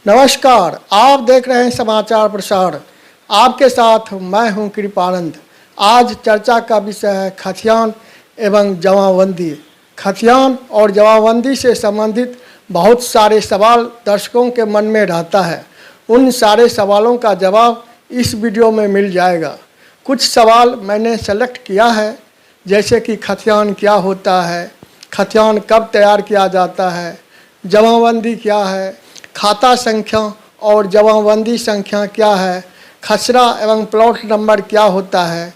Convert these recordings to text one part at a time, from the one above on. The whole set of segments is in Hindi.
नमस्कार, आप देख रहे हैं समाचार प्रसार। आपके साथ मैं हूं कृपानंद। आज चर्चा का विषय है खतियान एवं जमाबंदी। खतियान और जमाबंदी से संबंधित बहुत सारे सवाल दर्शकों के मन में रहता है। उन सारे सवालों का जवाब इस वीडियो में मिल जाएगा। कुछ सवाल मैंने सेलेक्ट किया है, जैसे कि खतियान क्या होता है, खतियान कब तैयार किया जाता है, जमाबंदी क्या है, खाता संख्या और जमाबंदी संख्या क्या है, खसरा एवं प्लॉट नंबर क्या होता है,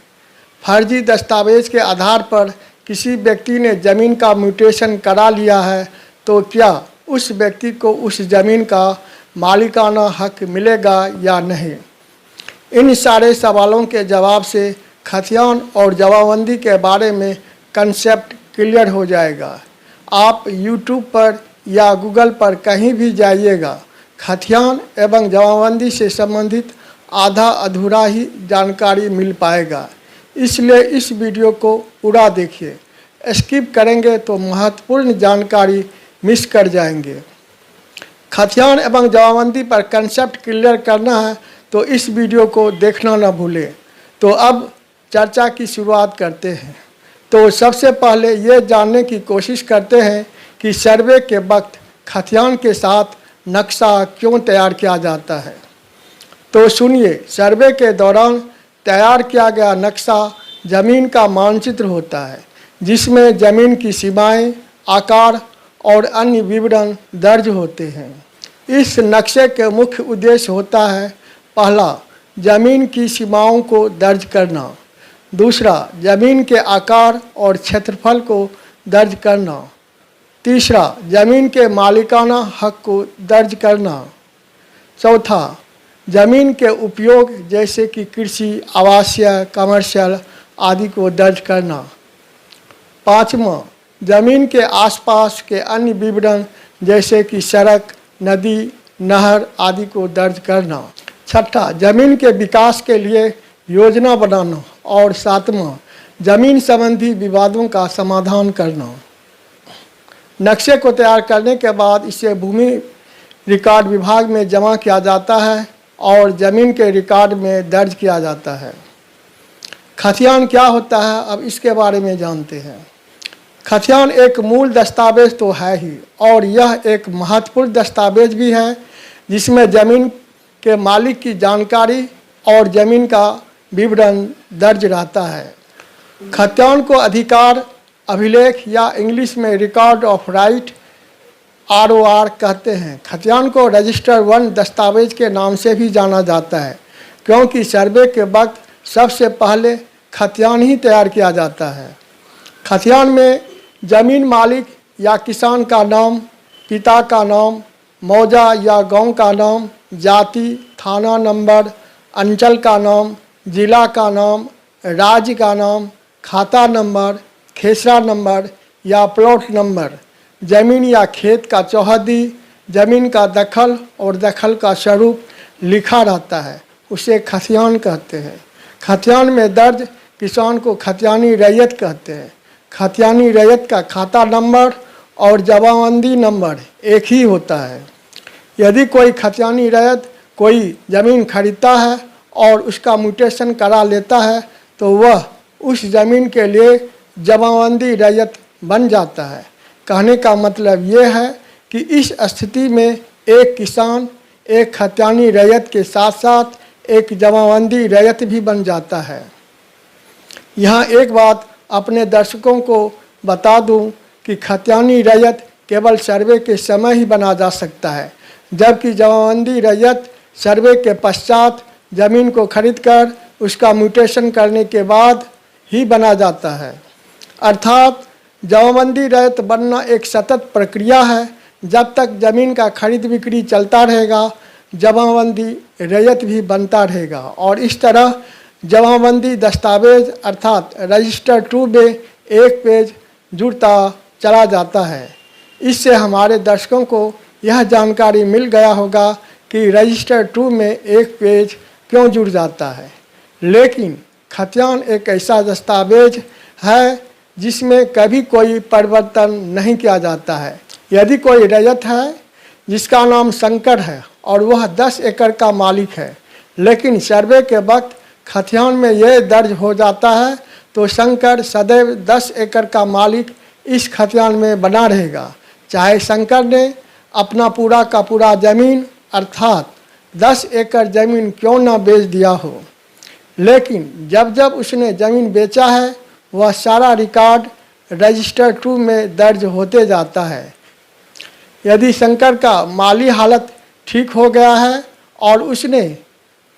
फर्जी दस्तावेज के आधार पर किसी व्यक्ति ने ज़मीन का म्यूटेशन करा लिया है तो क्या उस व्यक्ति को उस ज़मीन का मालिकाना हक मिलेगा या नहीं। इन सारे सवालों के जवाब से खतियान और जमाबंदी के बारे में कंसेप्ट क्लियर हो जाएगा। आप YouTube पर या गूगल पर कहीं भी जाइएगा, खतियान एवं जमाबंदी से संबंधित आधा अधूरा ही जानकारी मिल पाएगा। इसलिए इस वीडियो को पूरा देखिए। स्किप करेंगे तो महत्वपूर्ण जानकारी मिस कर जाएंगे। खतियान एवं जमाबंदी पर कंसेप्ट क्लियर करना है तो इस वीडियो को देखना न भूलें। तो अब चर्चा की शुरुआत करते हैं। तो सबसे पहले ये जानने की कोशिश करते हैं कि सर्वे के वक्त खतियान के साथ नक्शा क्यों तैयार किया जाता है। तो सुनिए, सर्वे के दौरान तैयार किया गया नक्शा ज़मीन का मानचित्र होता है, जिसमें ज़मीन की सीमाएं, आकार और अन्य विवरण दर्ज होते हैं। इस नक्शे के मुख्य उद्देश्य होता है: पहला, ज़मीन की सीमाओं को दर्ज करना। दूसरा, ज़मीन के आकार और क्षेत्रफल को दर्ज करना। तीसरा, ज़मीन के मालिकाना हक को दर्ज करना। चौथा, ज़मीन के उपयोग जैसे कि कृषि, आवासीय, कमर्शियल आदि को दर्ज करना। पाँचवां, ज़मीन के आसपास के अन्य विवरण जैसे कि सड़क, नदी, नहर आदि को दर्ज करना। छठा, ज़मीन के विकास के लिए योजना बनाना। और सातवां, ज़मीन संबंधी विवादों का समाधान करना। नक्शे को तैयार करने के बाद इसे भूमि रिकॉर्ड विभाग में जमा किया जाता है और ज़मीन के रिकॉर्ड में दर्ज किया जाता है। खतियान क्या होता है, अब इसके बारे में जानते हैं। खतियान एक मूल दस्तावेज तो है ही, और यह एक महत्वपूर्ण दस्तावेज भी है जिसमें ज़मीन के मालिक की जानकारी और ज़मीन का विवरण दर्ज रहता है। खतियान को अधिकार अभिलेख या इंग्लिश में रिकॉर्ड ऑफ राइट ROR कहते हैं। खतियान को रजिस्टर 1 दस्तावेज के नाम से भी जाना जाता है, क्योंकि सर्वे के वक्त सबसे पहले खतियान ही तैयार किया जाता है। खतियान में ज़मीन मालिक या किसान का नाम, पिता का नाम, मौजा या गांव का नाम, जाति, थाना नंबर, अंचल का नाम, जिला का नाम, राज्य का नाम, खाता नंबर, खेसरा नंबर या प्लॉट नंबर, ज़मीन या खेत का चौहद्दी, ज़मीन का दखल और दखल का स्वरूप लिखा रहता है, उसे खतियान कहते हैं। खतियान में दर्ज किसान को खतियानी रैयत कहते हैं। खतियानी रैयत का खाता नंबर और जमाबंदी नंबर एक ही होता है। यदि कोई खतियानी रैयत कोई ज़मीन खरीदता है और उसका म्यूटेशन करा लेता है तो वह उस ज़मीन के लिए जमाबंदी रैयत बन जाता है। कहने का मतलब ये है कि इस स्थिति में एक किसान एक खतियानी रैयत के साथ साथ एक जमाबंदी रैयत भी बन जाता है। यहाँ एक बात अपने दर्शकों को बता दूं कि खतियानी रैयत केवल सर्वे के समय ही बना जा सकता है, जबकि जमाबंदी रैयत सर्वे के पश्चात ज़मीन को खरीदकर उसका म्यूटेशन करने के बाद ही बना जाता है। अर्थात जमाबंदी रैयत बनना एक सतत प्रक्रिया है। जब तक ज़मीन का खरीद बिक्री चलता रहेगा, जमाबंदी रैयत भी बनता रहेगा, और इस तरह जमाबंदी दस्तावेज अर्थात रजिस्टर 2 में एक पेज जुड़ता चला जाता है। इससे हमारे दर्शकों को यह जानकारी मिल गया होगा कि रजिस्टर 2 में एक पेज क्यों जुड़ जाता है। लेकिन खतियान एक ऐसा दस्तावेज है जिसमें कभी कोई परिवर्तन नहीं किया जाता है। यदि कोई रैयत है जिसका नाम शंकर है और वह 10 एकड़ का मालिक है, लेकिन सर्वे के वक्त खतियान में यह दर्ज हो जाता है तो शंकर सदैव 10 एकड़ का मालिक इस खतियान में बना रहेगा, चाहे शंकर ने अपना पूरा का पूरा ज़मीन अर्थात 10 एकड़ ज़मीन क्यों ना बेच दिया हो। लेकिन जब जब उसने ज़मीन बेचा है वह सारा रिकॉर्ड रजिस्टर 2 में दर्ज होते जाता है। यदि शंकर का माली हालत ठीक हो गया है और उसने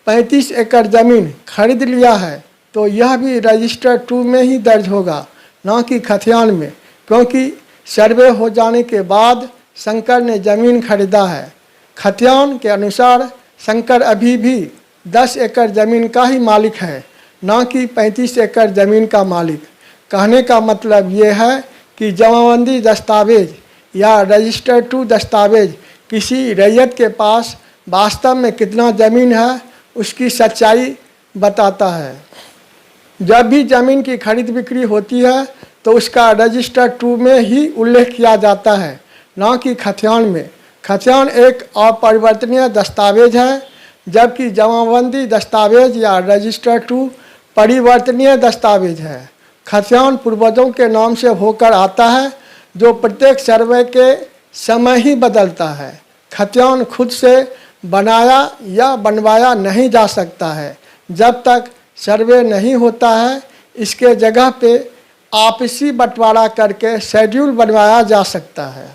35 एकड़ ज़मीन खरीद लिया है तो यह भी रजिस्टर 2 में ही दर्ज होगा, ना कि खतियान में, क्योंकि सर्वे हो जाने के बाद शंकर ने ज़मीन खरीदा है। खतियान के अनुसार शंकर अभी भी 10 एकड़ ज़मीन का ही मालिक है, ना कि 35 एकड़ ज़मीन का मालिक। कहने का मतलब ये है कि जमाबंदी दस्तावेज या रजिस्टर 2 दस्तावेज किसी रैयत के पास वास्तव में कितना ज़मीन है उसकी सच्चाई बताता है। जब भी ज़मीन की खरीद बिक्री होती है तो उसका रजिस्टर 2 में ही उल्लेख किया जाता है, ना कि खतियान में। खतियान एक अपरिवर्तनीय दस्तावेज है, जबकि जमाबंदी दस्तावेज या रजिस्टर 2 परिवर्तनीय दस्तावेज है। खतियान पूर्वजों के नाम से होकर आता है जो प्रत्येक सर्वे के समय ही बदलता है। खतियान खुद से बनाया या बनवाया नहीं जा सकता है जब तक सर्वे नहीं होता है। इसके जगह पे आपसी बंटवारा करके शेड्यूल बनवाया जा सकता है।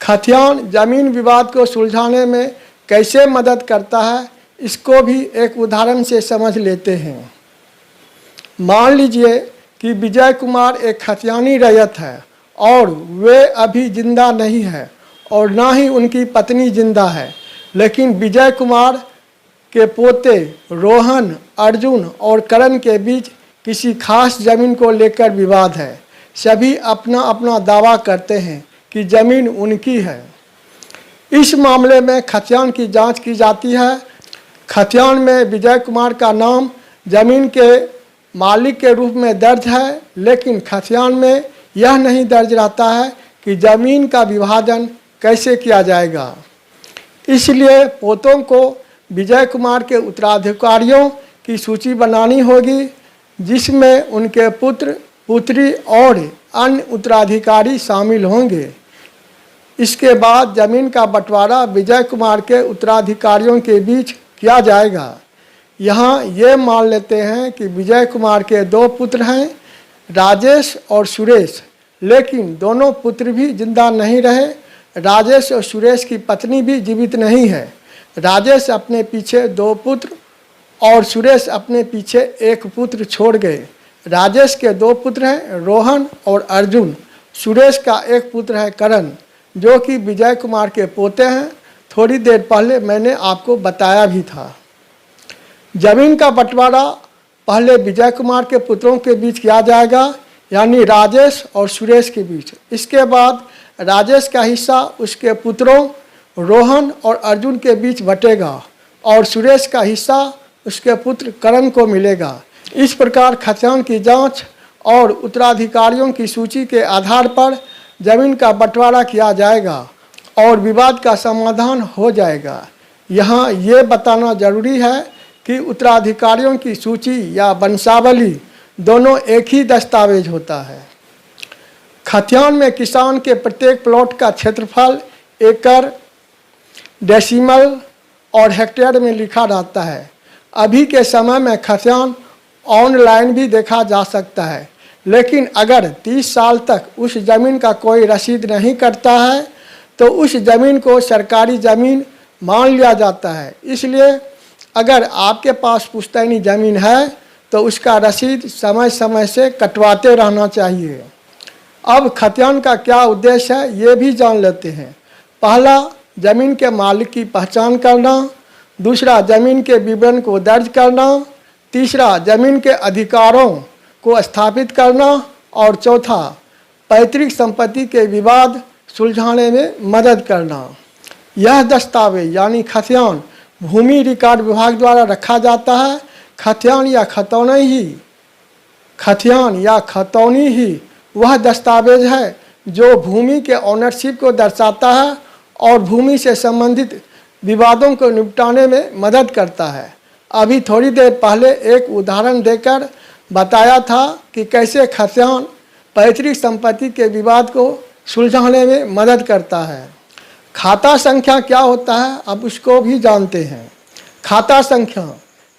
खतियान ज़मीन विवाद को सुलझाने में कैसे मदद करता है इसको भी एक उदाहरण से समझ लेते हैं। मान लीजिए कि विजय कुमार एक खतियानी रैयत है और वे अभी जिंदा नहीं है और ना ही उनकी पत्नी जिंदा है, लेकिन विजय कुमार के पोते रोहन, अर्जुन और करण के बीच किसी खास ज़मीन को लेकर विवाद है। सभी अपना अपना दावा करते हैं कि ज़मीन उनकी है। इस मामले में खतियान की जांच की जाती है। खतियान में विजय कुमार का नाम ज़मीन के मालिक के रूप में दर्ज है, लेकिन खतियान में यह नहीं दर्ज रहता है कि ज़मीन का विभाजन कैसे किया जाएगा। इसलिए पोतों को विजय कुमार के उत्तराधिकारियों की सूची बनानी होगी, जिसमें उनके पुत्र, पुत्री और अन्य उत्तराधिकारी शामिल होंगे। इसके बाद ज़मीन का बंटवारा विजय कुमार के उत्तराधिकारियों के बीच किया जाएगा। यहाँ ये मान लेते हैं कि विजय कुमार के 2 पुत्र हैं, राजेश और सुरेश, लेकिन दोनों पुत्र भी जिंदा नहीं रहे। राजेश और सुरेश की पत्नी भी जीवित नहीं है। राजेश अपने पीछे 2 पुत्र और सुरेश अपने पीछे 1 पुत्र छोड़ गए। राजेश के 2 पुत्र हैं, रोहन और अर्जुन। सुरेश का 1 पुत्र है, करण, जो कि विजय कुमार के पोते हैं। थोड़ी देर पहले मैंने आपको बताया भी था। जमीन का बंटवारा पहले विजय कुमार के पुत्रों के बीच किया जाएगा, यानी राजेश और सुरेश के बीच। इसके बाद राजेश का हिस्सा उसके पुत्रों रोहन और अर्जुन के बीच बटेगा और सुरेश का हिस्सा उसके पुत्र करण को मिलेगा। इस प्रकार खतियान की जांच और उत्तराधिकारियों की सूची के आधार पर जमीन का बंटवारा किया जाएगा और विवाद का समाधान हो जाएगा। यहाँ ये बताना जरूरी है कि उत्तराधिकारियों की सूची या वंशावली दोनों एक ही दस्तावेज होता है। खतियान में किसान के प्रत्येक प्लॉट का क्षेत्रफल एकड़, डेसिमल और हेक्टेयर में लिखा रहता है। अभी के समय में खतियान ऑनलाइन भी देखा जा सकता है, लेकिन अगर 30 साल तक उस ज़मीन का कोई रसीद नहीं करता है तो उस ज़मीन को सरकारी ज़मीन मान लिया जाता है। इसलिए अगर आपके पास पुश्तैनी ज़मीन है तो उसका रसीद समय समय से कटवाते रहना चाहिए। अब खतियान का क्या उद्देश्य है ये भी जान लेते हैं। पहला, ज़मीन के मालिक की पहचान करना। दूसरा, ज़मीन के विवरण को दर्ज करना। तीसरा, ज़मीन के अधिकारों को स्थापित करना। और चौथा, पैतृक संपत्ति के विवाद सुलझाने में मदद करना। यह दस्तावेज यानी खतियान भूमि रिकॉर्ड विभाग द्वारा रखा जाता है। खतियान या खतौनी ही वह दस्तावेज है जो भूमि के ऑनरशिप को दर्शाता है और भूमि से संबंधित विवादों को निपटाने में मदद करता है। अभी थोड़ी देर पहले एक उदाहरण देकर बताया था कि कैसे खतियान पैतृक संपत्ति के विवाद को सुलझाने में मदद करता है। खाता संख्या क्या होता है, अब उसको भी जानते हैं। खाता संख्या,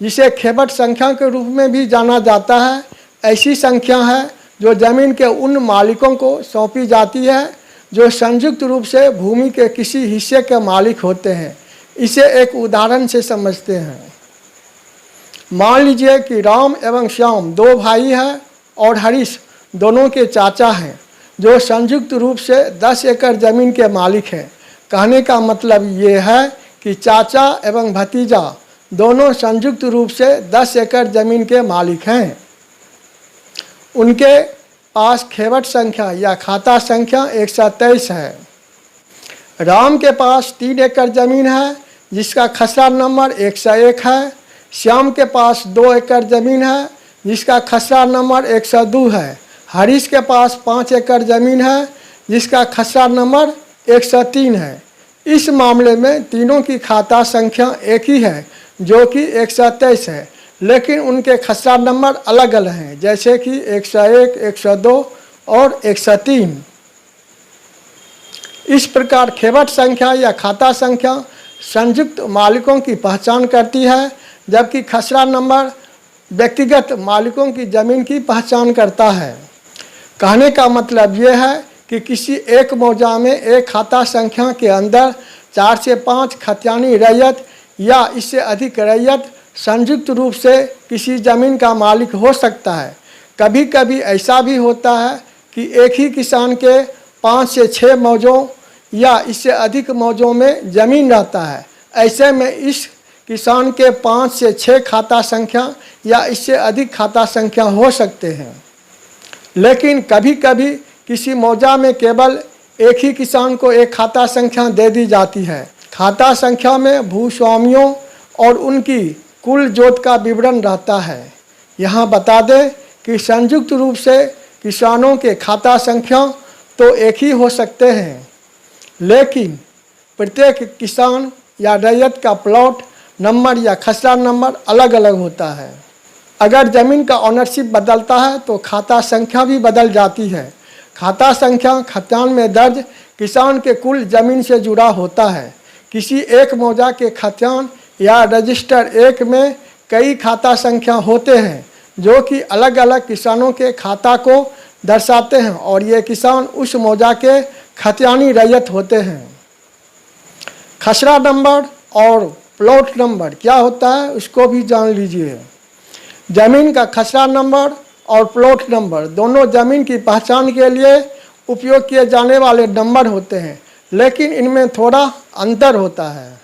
जिसे खेबट संख्या के रूप में भी जाना जाता है, ऐसी संख्या है जो जमीन के उन मालिकों को सौंपी जाती है जो संयुक्त रूप से भूमि के किसी हिस्से के मालिक होते हैं। इसे एक उदाहरण से समझते हैं। मान लीजिए कि राम एवं श्याम दो भाई हैं और हरीश दोनों के चाचा हैं जो संयुक्त रूप से 10 एकड़ ज़मीन के मालिक हैं। कहने का मतलब ये है कि चाचा एवं भतीजा दोनों संयुक्त रूप से 10 एकड़ ज़मीन के मालिक हैं। उनके पास खेवट संख्या या खाता संख्या 123 है। राम के पास 3 एकड़ ज़मीन है जिसका खसरा नंबर 101 है। श्याम के पास 2 एकड़ ज़मीन है जिसका खसरा नंबर 102 है। हरीश के पास 5 एकड़ ज़मीन है जिसका खसरा नंबर 103 है। इस मामले में तीनों की खाता संख्या एक ही है जो कि 123 है, लेकिन उनके खसरा नंबर अलग अलग हैं, जैसे कि 101, 102 और 103। इस प्रकार खेवट संख्या या खाता संख्या संयुक्त मालिकों की पहचान करती है, जबकि खसरा नंबर व्यक्तिगत मालिकों की ज़मीन की पहचान करता है। कहने का मतलब ये है कि किसी एक मौजा में एक खाता संख्या के अंदर 4 से 5 खतियानी रैयत या इससे अधिक रैयत संयुक्त रूप से किसी ज़मीन का मालिक हो सकता है। कभी कभी ऐसा भी होता है कि एक ही किसान के 5 से 6 मौजों या इससे अधिक मौजों में ज़मीन रहता है। ऐसे में इस किसान के 5 से 6 खाता संख्या या इससे अधिक खाता संख्या हो सकते हैं। लेकिन कभी कभी किसी मौजा में केवल एक ही किसान को एक खाता संख्या दे दी जाती है। खाता संख्या में भूस्वामियों और उनकी कुल जोत का विवरण रहता है। यहाँ बता दें कि संयुक्त रूप से किसानों के खाता संख्या तो एक ही हो सकते हैं, लेकिन प्रत्येक किसान या रैयत का प्लॉट नंबर या खसरा नंबर अलग अलग होता है। अगर ज़मीन का ऑनरशिप बदलता है तो खाता संख्या भी बदल जाती है। खाता संख्या खतियान में दर्ज किसान के कुल ज़मीन से जुड़ा होता है। किसी एक मौजा के खतियान या रजिस्टर 1 में कई खाता संख्या होते हैं जो कि अलग अलग किसानों के खाता को दर्शाते हैं और ये किसान उस मौजा के खतियानी रैयत होते हैं। खसरा नंबर और प्लॉट नंबर क्या होता है उसको भी जान लीजिए। ज़मीन का खसरा नंबर और प्लॉट नंबर दोनों ज़मीन की पहचान के लिए उपयोग किए जाने वाले नंबर होते हैं, लेकिन इनमें थोड़ा अंतर होता है।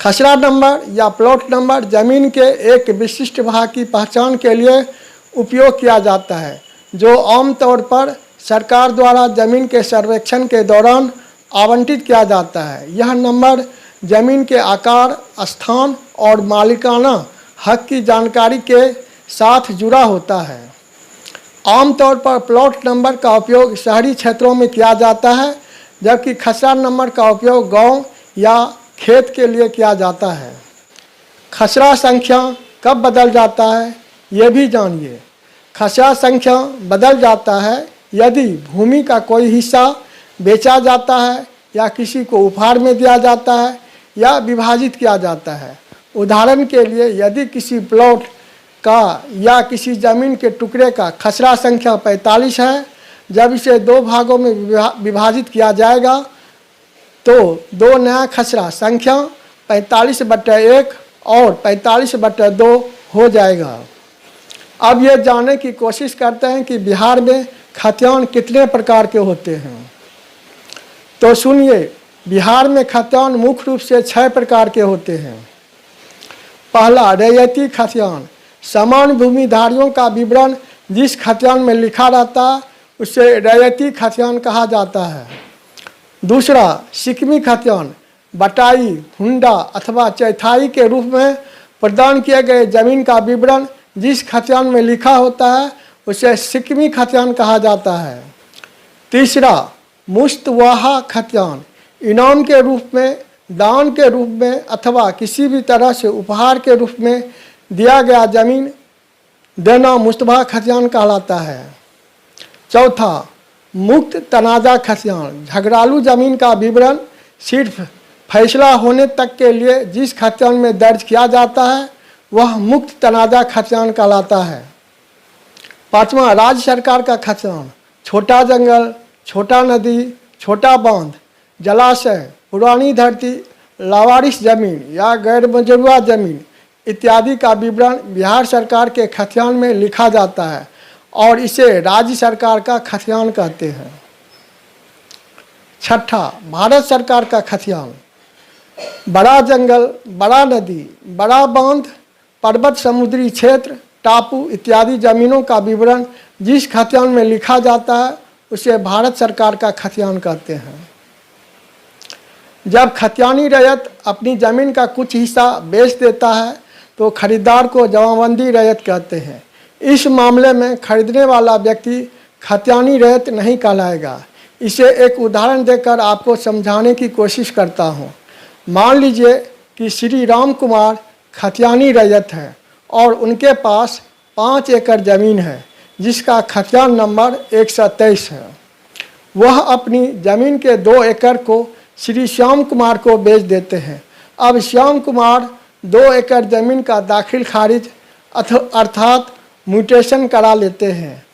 खसरा नंबर या प्लॉट नंबर ज़मीन के एक विशिष्ट भाग की पहचान के लिए उपयोग किया जाता है, जो आमतौर पर सरकार द्वारा ज़मीन के सर्वेक्षण के दौरान आवंटित किया जाता है। यह नंबर ज़मीन के आकार, स्थान और मालिकाना हक की जानकारी के साथ जुड़ा होता है। आमतौर पर प्लॉट नंबर का उपयोग शहरी क्षेत्रों में किया जाता है, जबकि खसरा नंबर का उपयोग गांव या खेत के लिए किया जाता है। खसरा संख्या कब बदल जाता है ये भी जानिए। खसरा संख्या बदल जाता है यदि भूमि का कोई हिस्सा बेचा जाता है या किसी को उपहार में दिया जाता है या विभाजित किया जाता है। उदाहरण के लिए यदि किसी प्लॉट का या किसी ज़मीन के टुकड़े का खसरा संख्या 45 है, जब इसे 2 भागों में विभाजित किया जाएगा तो 2 नया खसरा संख्या 45/1 और 45/2 हो जाएगा। अब ये जानने की कोशिश करते हैं कि बिहार में खतियान कितने प्रकार के होते हैं। तो सुनिए, बिहार में खतियान मुख्य रूप से 6 प्रकार के होते हैं। पहला, रैयती खतियान। समान भूमिधारियों का विवरण जिस खतियान में लिखा रहता है उसे रैयती खतियान कहा जाता है। दूसरा, सिकमी खतियान। बटाई, हुंडा अथवा चौथाई के रूप में प्रदान किए गए जमीन का विवरण जिस खतियान में लिखा होता है उसे सिकमी खतियान कहा जाता है। तीसरा, मुस्तवाहा खतियान। इनाम के रूप में, दान के रूप में अथवा किसी भी तरह से उपहार के रूप में दिया गया जमीन देना मुश्तबा खतियान कहलाता है। चौथा, मुक्त तनाज़ा खतियान, झगड़ालू जमीन का विवरण सिर्फ फैसला होने तक के लिए जिस खतियान में दर्ज किया जाता है वह मुक्त तनाज़ा खतियान कहलाता है। पाँचवा, राज्य सरकार का खतियान, छोटा जंगल, छोटा नदी, छोटा बांध, जलाशय, पुरानी धरती, लावारिस जमीन या गैर मजरूआ जमीन इत्यादि का विवरण बिहार सरकार के खतियान में लिखा जाता है और इसे राज्य सरकार का खतियान कहते हैं। छठा, भारत सरकार का खतियान, बड़ा जंगल, बड़ा नदी, बड़ा बांध, पर्वत, समुद्री क्षेत्र, टापू इत्यादि जमीनों का विवरण जिस खतियान में लिखा जाता है उसे भारत सरकार का खतियान कहते हैं। जब खतियानी रैयत अपनी ज़मीन का कुछ हिस्सा बेच देता है तो खरीदार को जमाबंदी रैयत कहते हैं। इस मामले में खरीदने वाला व्यक्ति खतियानी रैयत नहीं कहलाएगा। इसे एक उदाहरण देकर आपको समझाने की कोशिश करता हूँ। मान लीजिए कि श्री राम कुमार खतियानी रैयत है और उनके पास 5 एकड़ ज़मीन है जिसका खतियान नंबर 123 है। वह अपनी ज़मीन के 2 एकड़ को श्री श्याम कुमार को बेच देते हैं। अब श्याम कुमार 2 एकड़ ज़मीन का दाखिल खारिज अर्थात म्यूटेशन करा लेते हैं।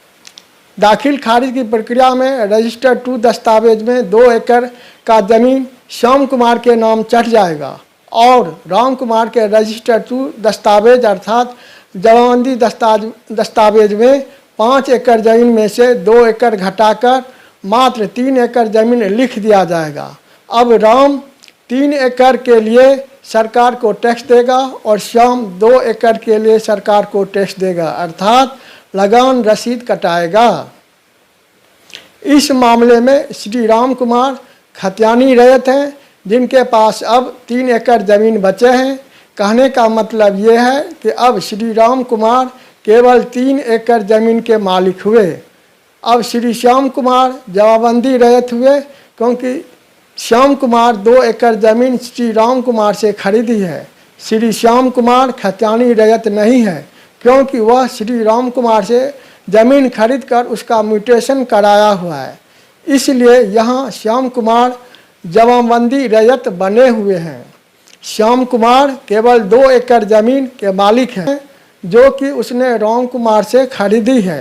दाखिल खारिज की प्रक्रिया में रजिस्टर 2 दस्तावेज में 2 एकड़ का ज़मीन श्याम कुमार के नाम चढ़ जाएगा और राम कुमार के रजिस्टर 2 दस्तावेज अर्थात जमाबंदी दस्तावेज में 5 एकड़ ज़मीन में से 2 एकड़ घटाकर मात्र 3 एकड़ ज़मीन लिख दिया जाएगा। अब राम 3 एकड़ के लिए सरकार को टैक्स देगा और श्याम 2 एकड़ के लिए सरकार को टैक्स देगा अर्थात लगान रसीद कटाएगा। इस मामले में श्री राम कुमार खतियानी रैयत हैं जिनके पास अब 3 एकड़ ज़मीन बचे हैं। कहने का मतलब ये है कि अब श्री राम कुमार केवल 3 एकड़ ज़मीन के मालिक हुए। अब श्री श्याम कुमार जमाबंदी रैयत हुए क्योंकि श्याम कुमार 2 एकड़ ज़मीन श्री राम कुमार से खरीदी है। श्री श्याम कुमार खतियानी रैयत नहीं है क्योंकि वह श्री राम कुमार से ज़मीन खरीदकर उसका म्यूटेशन कराया हुआ है। इसलिए यहाँ श्याम कुमार जमाबंदी रैयत बने हुए हैं। श्याम कुमार केवल 2 एकड़ ज़मीन के मालिक हैं जो कि उसने राम कुमार से खरीदी है।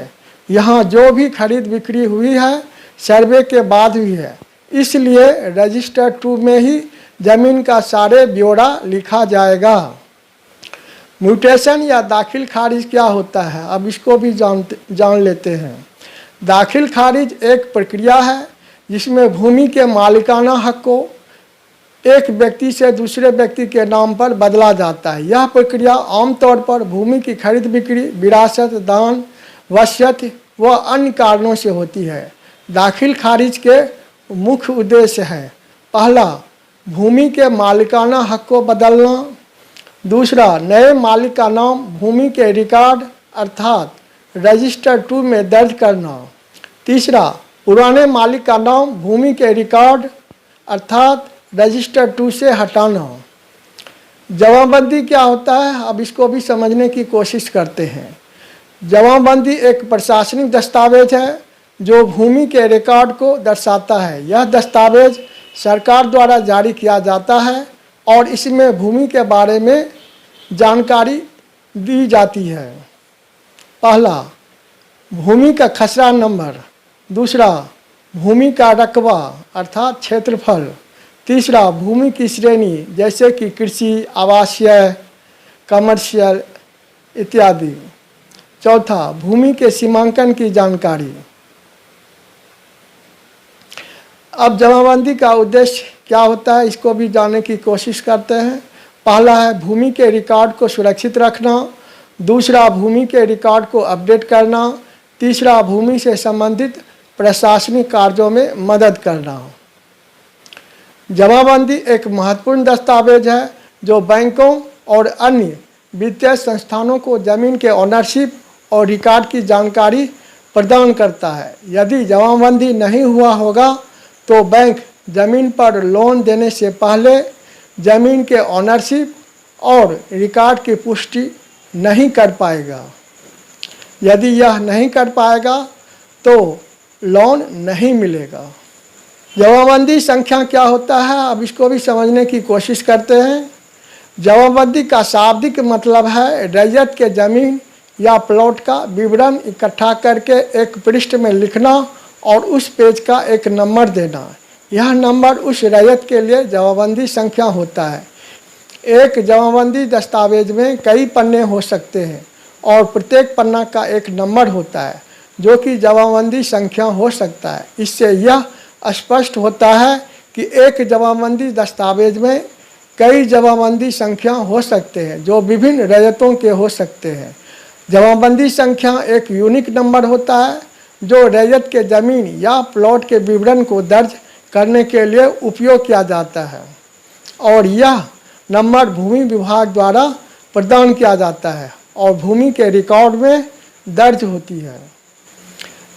यहाँ जो भी खरीद बिक्री हुई है सर्वे के बाद हुई है, इसलिए रजिस्टर 2 में ही ज़मीन का सारे ब्यौरा लिखा जाएगा। म्यूटेशन या दाखिल खारिज क्या होता है, अब इसको भी जान लेते हैं। दाखिल खारिज एक प्रक्रिया है जिसमें भूमि के मालिकाना हक को एक व्यक्ति से दूसरे व्यक्ति के नाम पर बदला जाता है। यह प्रक्रिया आमतौर पर भूमि की खरीद बिक्री, विरासत, दान, वसीयत व अन्य कारणों से होती है। दाखिल खारिज के मुख्य उद्देश्य है: पहला, भूमि के मालिकाना हक को बदलना। दूसरा, नए मालिक का नाम भूमि के रिकॉर्ड अर्थात रजिस्टर 2 में दर्ज करना। तीसरा, पुराने मालिक का नाम भूमि के रिकॉर्ड अर्थात रजिस्टर 2 से हटाना। जमाबंदी क्या होता है, अब इसको भी समझने की कोशिश करते हैं। जमाबंदी एक प्रशासनिक दस्तावेज है जो भूमि के रिकॉर्ड को दर्शाता है। यह दस्तावेज सरकार द्वारा जारी किया जाता है और इसमें भूमि के बारे में जानकारी दी जाती है। पहला, भूमि का खसरा नंबर। दूसरा, भूमि का रकबा अर्थात क्षेत्रफल। तीसरा, भूमि की श्रेणी जैसे कि कृषि, आवासीय, कमर्शियल इत्यादि। चौथा, भूमि के सीमांकन की जानकारी। अब जमाबंदी का उद्देश्य क्या होता है इसको भी जानने की कोशिश करते हैं। पहला है भूमि के रिकॉर्ड को सुरक्षित रखना। दूसरा, भूमि के रिकॉर्ड को अपडेट करना। तीसरा, भूमि से संबंधित प्रशासनिक कार्यों में मदद करना। जमाबंदी एक महत्वपूर्ण दस्तावेज है जो बैंकों और अन्य वित्तीय संस्थानों को जमीन के ओनरशिप और रिकॉर्ड की जानकारी प्रदान करता है। यदि जमाबंदी नहीं हुआ होगा तो बैंक ज़मीन पर लोन देने से पहले ज़मीन के ऑनरशिप और रिकॉर्ड की पुष्टि नहीं कर पाएगा। यदि यह नहीं कर पाएगा तो लोन नहीं मिलेगा। जमाबंदी संख्या क्या होता है, अब इसको भी समझने की कोशिश करते हैं। जमाबंदी का शाब्दिक मतलब है रैयत के ज़मीन या प्लॉट का विवरण इकट्ठा करके एक पृष्ठ में लिखना और उस पेज का एक नंबर देना। यह नंबर उस रैयत के लिए जमाबंदी संख्या होता है। एक जमाबंदी दस्तावेज में कई पन्ने हो सकते हैं और प्रत्येक पन्ना का एक नंबर होता है जो कि जमाबंदी संख्या हो सकता है। इससे यह स्पष्ट होता है कि एक जमाबंदी दस्तावेज में कई जमाबंदी संख्या हो सकते हैं जो विभिन्न रैयतों के हो सकते हैं। जमाबंदी संख्या एक यूनिक नंबर होता है जो रैयत के ज़मीन या प्लॉट के विवरण को दर्ज करने के लिए उपयोग किया जाता है और यह नंबर भूमि विभाग द्वारा प्रदान किया जाता है और भूमि के रिकॉर्ड में दर्ज होती है।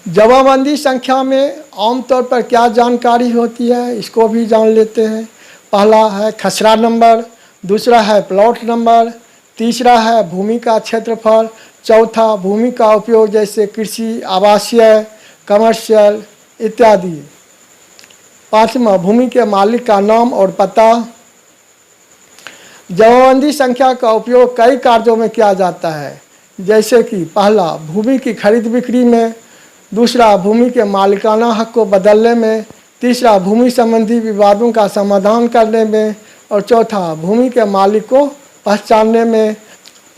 जमाबंदी संख्या में आमतौर पर क्या जानकारी होती है, इसको भी जान लेते हैं। पहला है खसरा नंबर, दूसरा है प्लॉट नंबर, तीसरा है भूमि का क्षेत्रफल, चौथा भूमि का उपयोग जैसे कृषि, आवासीय, कमर्शियल इत्यादि, पांचवा भूमि के मालिक का नाम और पता। जमाबंदी संख्या का उपयोग कई कार्यों में किया जाता है, जैसे कि पहला भूमि की खरीद बिक्री में, दूसरा भूमि के मालिकाना हक को बदलने में, तीसरा भूमि संबंधी विवादों का समाधान करने में और चौथा भूमि के मालिक को पहचानने में,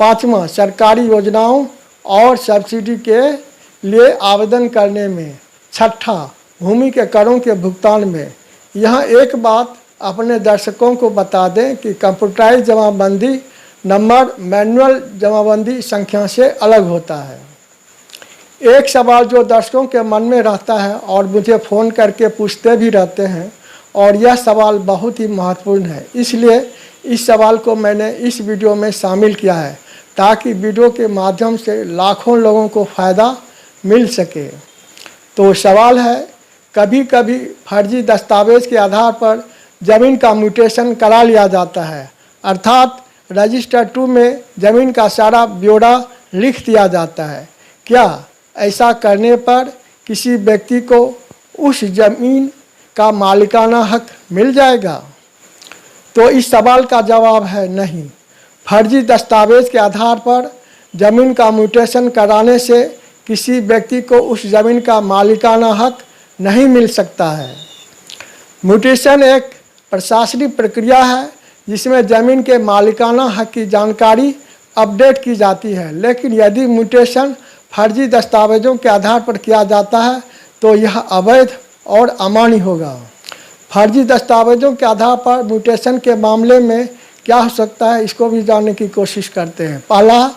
पांचवा सरकारी योजनाओं और सब्सिडी के लिए आवेदन करने में, छठा भूमि के करों के भुगतान में। यहाँ एक बात अपने दर्शकों को बता दें कि कंप्यूटराइज जमाबंदी नंबर मैनुअल जमाबंदी संख्या से अलग होता है। एक सवाल जो दर्शकों के मन में रहता है और मुझे फ़ोन करके पूछते भी रहते हैं और यह सवाल बहुत ही महत्वपूर्ण है, इसलिए इस सवाल को मैंने इस वीडियो में शामिल किया है ताकि वीडियो के माध्यम से लाखों लोगों को फ़ायदा मिल सके। तो सवाल है, कभी कभी फर्जी दस्तावेज के आधार पर ज़मीन का म्यूटेशन करा लिया जाता है, अर्थात रजिस्टर 2 में ज़मीन का सारा ब्यौरा लिख दिया जाता है। क्या ऐसा करने पर किसी व्यक्ति को उस ज़मीन का मालिकाना हक मिल जाएगा? तो इस सवाल का जवाब है नहीं। फर्जी दस्तावेज के आधार पर ज़मीन का म्यूटेशन कराने से किसी व्यक्ति को उस ज़मीन का मालिकाना हक नहीं मिल सकता है। म्यूटेशन एक प्रशासनिक प्रक्रिया है जिसमें ज़मीन के मालिकाना हक की जानकारी अपडेट की जाती है, लेकिन यदि म्यूटेशन फर्जी दस्तावेजों के आधार पर किया जाता है तो यह अवैध और अमान्य होगा। फर्जी दस्तावेजों के आधार पर म्यूटेशन के मामले में क्या हो सकता है, इसको भी जानने की कोशिश करते हैं। पहला,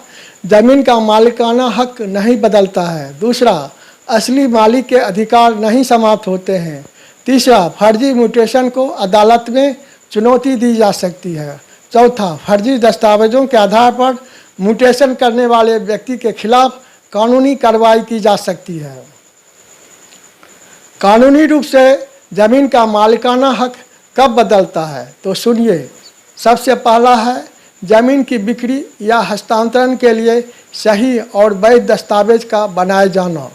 ज़मीन का मालिकाना हक नहीं बदलता है। दूसरा, असली मालिक के अधिकार नहीं समाप्त होते हैं। तीसरा, फर्जी म्यूटेशन को अदालत में चुनौती दी जा सकती है। चौथा, फर्जी दस्तावेजों के आधार पर म्यूटेशन करने वाले व्यक्ति के खिलाफ कानूनी कार्रवाई की जा सकती है। कानूनी रूप से ज़मीन का मालिकाना हक कब बदलता है, तो सुनिए। सबसे पहला है ज़मीन की बिक्री या हस्तांतरण के लिए सही और वैध दस्तावेज का बनाए जाना।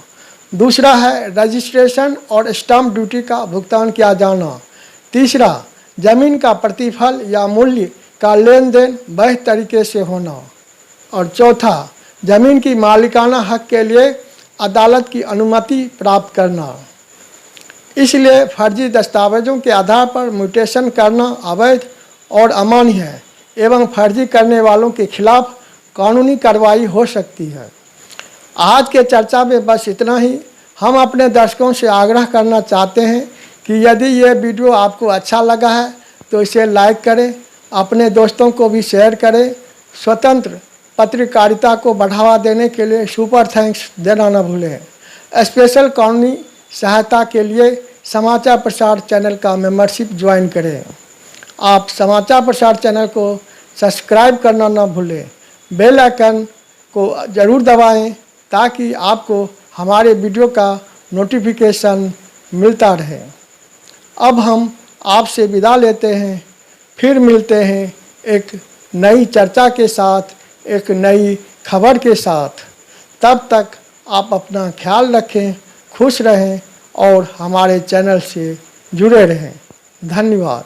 दूसरा है रजिस्ट्रेशन और स्टाम्प ड्यूटी का भुगतान किया जाना। तीसरा, ज़मीन का प्रतिफल या मूल्य का लेन देन वैध तरीके से होना। और चौथा, ज़मीन की मालिकाना हक के लिए अदालत की अनुमति प्राप्त करना। इसलिए फर्जी दस्तावेजों के आधार पर म्यूटेशन करना अवैध और अमान्य है एवं फर्जी करने वालों के खिलाफ कानूनी कार्रवाई हो सकती है। आज के चर्चा में बस इतना ही। हम अपने दर्शकों से आग्रह करना चाहते हैं कि यदि ये वीडियो आपको अच्छा लगा है तो इसे लाइक करें, अपने दोस्तों को भी शेयर करें। स्वतंत्र पत्रकारिता को बढ़ावा देने के लिए सुपर थैंक्स देना न भूलें। स्पेशल कानूनी सहायता के लिए समाचार प्रसार चैनल का मेंबरशिप ज्वाइन करें। आप समाचार प्रसार चैनल को सब्सक्राइब करना न भूलें। बेल आइकन को ज़रूर दबाएं ताकि आपको हमारे वीडियो का नोटिफिकेशन मिलता रहे। अब हम आपसे विदा लेते हैं। फिर मिलते हैं एक नई चर्चा के साथ, एक नई खबर के साथ। तब तक आप अपना ख्याल रखें, खुश रहें और हमारे चैनल से जुड़े रहें। धन्यवाद।